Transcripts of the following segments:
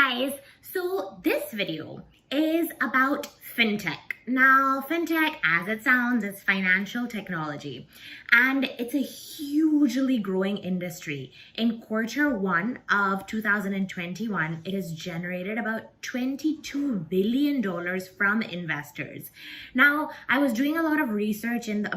guys, so this video is about FinTech. Now, FinTech, as it sounds, is financial technology, and it's a hugely growing industry. In Q1 of 2021, it has generated about $22 billion from investors. Now, I was doing a lot of research in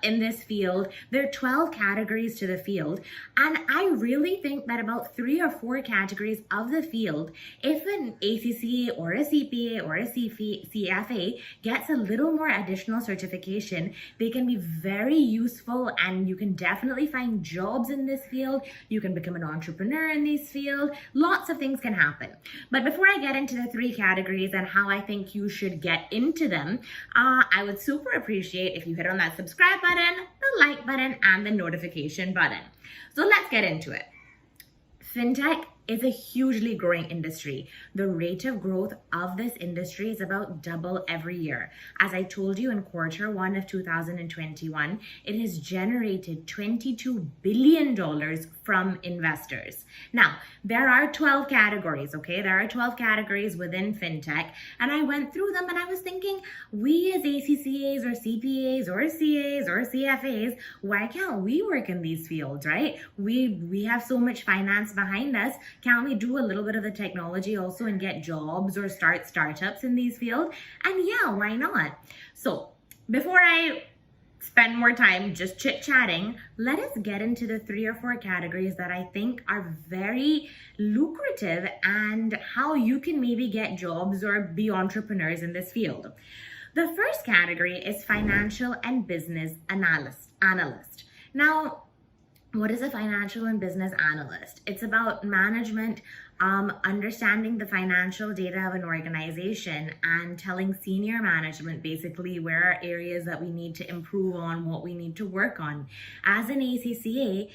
this field. There are 12 categories to the field, and I really think that about 3 or 4 categories of the field, if an ACCA or a CPA or a CFA gets a little more additional certification, they can be very useful, and you can definitely find jobs in this field. You can become an entrepreneur in this field. Lots of things can happen. But before I get into the 3 categories and how I think you should get into them, I would super appreciate if you hit on that subscribe button, the like button, and the notification button. So let's get into it. FinTech is a hugely growing industry. The rate of growth of this industry is about double every year. As I told you, in Q1 of 2021, it has generated $22 billion from investors. Now, there are 12 categories, okay? There are 12 categories within FinTech, and I went through them and I was thinking, we as ACCAs or CPAs or CAs or CFAs, why can't we work in these fields, right? We have so much finance behind us. Can't we do a little bit of the technology also and get jobs or start startups in these fields? And yeah, why not? So before I spend more time just chit-chatting, let us get into the 3 or 4 categories that I think are very lucrative and how you can maybe get jobs or be entrepreneurs in this field. The first category is financial and business analyst. Now, what is a financial and business analyst? It's about management, understanding the financial data of an organization and telling senior management basically where are areas that we need to improve on, what we need to work on. As an ACCA,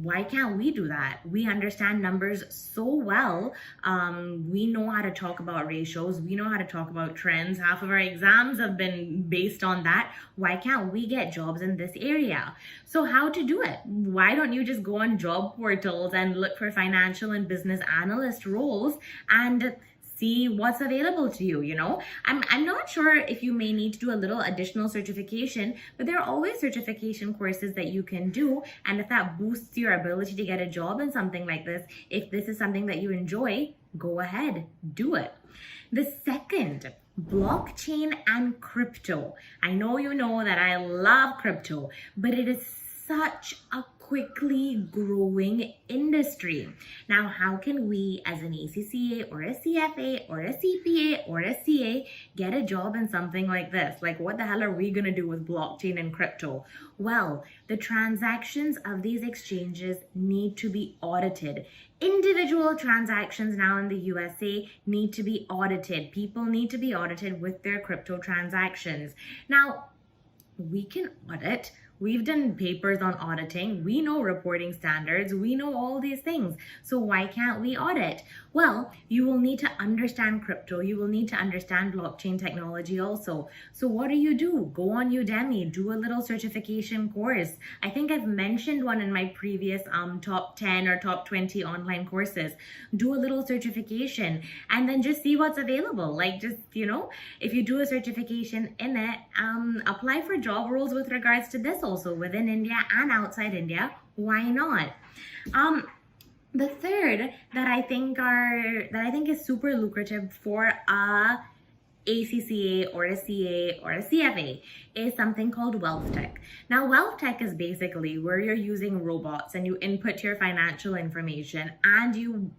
why can't we do that? We understand numbers so well. We know how to talk about ratios. We know how to talk about trends. Half of our exams have been based on that. Why can't we get jobs in this area? So how to do it? Why don't you just go on job portals and look for financial and business analyst roles and see what's available to you, you know? I'm not sure if you may need to do a little additional certification, but there are always certification courses that you can do. And if that boosts your ability to get a job in something like this, if this is something that you enjoy, go ahead, do it. The second, blockchain and crypto. I know you know that I love crypto, but it is such a quickly growing industry. Now, how can we as an ACCA or a CFA or a CPA or a CA get a job in something like this? Like, what the hell are we going to do with blockchain and crypto? Well, the transactions of these exchanges need to be audited. Individual transactions now in the USA need to be audited. People need to be audited with their crypto transactions. Now, we can audit. We've done papers on auditing. We know reporting standards. We know all these things. So why can't we audit? Well, you will need to understand crypto. You will need to understand blockchain technology also. So what do? Go on Udemy, do a little certification course. I think I've mentioned one in my previous top 10 or top 20 online courses. Do a little certification and then just see what's available. Like, just, you know, if you do a certification in it, apply for job roles with regards to this also within India and outside India. Why not? The third that I think is super lucrative for a ACCA or a CA or a CFA is something called Wealthtech. Now, Wealthtech is basically where you're using robots and you input your financial information and you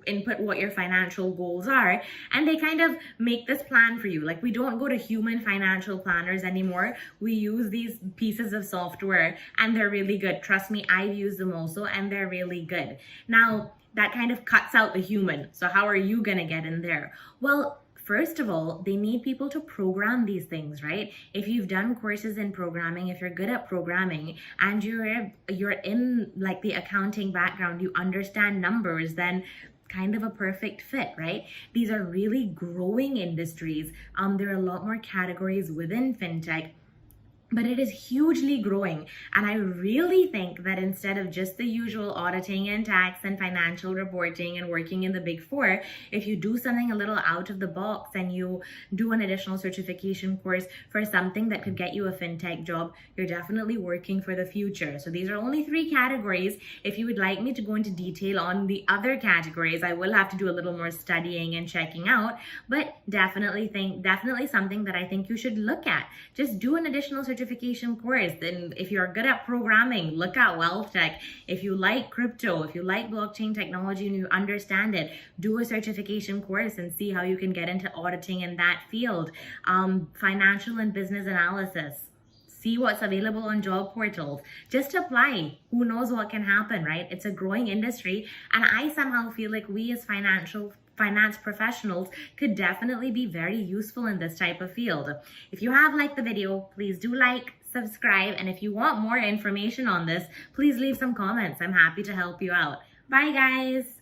input what your financial goals are, and they kind of make this plan for you. Like, we don't go to human financial planners anymore. We use these pieces of software and they're really good. Trust me, I've used them also and they're really good. Now, that kind of cuts out the human. So how are you gonna get in there? Well, first of all, they need people to program these things, right? If you've done courses in programming, if you're good at programming and you're in like the accounting background, you understand numbers, then kind of a perfect fit, right? These are really growing industries. There are a lot more categories within FinTech. but it is hugely growing. And I really think that instead of just the usual auditing and tax and financial reporting and working in the big four, if you do something a little out of the box and you do an additional certification course for something that could get you a fintech job, you're definitely working for the future. So these are only 3 categories. If you would like me to go into detail on the other categories, I will have to do a little more studying and checking out, but definitely something that I think you should look at. Just do an additional certification course. Then if you're good at programming, look at Wealthtech. If you like crypto, if you like blockchain technology and you understand it, do a certification course and see how you can get into auditing in that field. Financial and business analysis. See what's available on job portals. Just apply. Who knows what can happen, right? It's a growing industry, and I somehow feel like we as finance professionals could definitely be very useful in this type of field. If you have liked the video, please do like, subscribe, and if you want more information on this, please leave some comments. I'm happy to help you out. Bye, guys.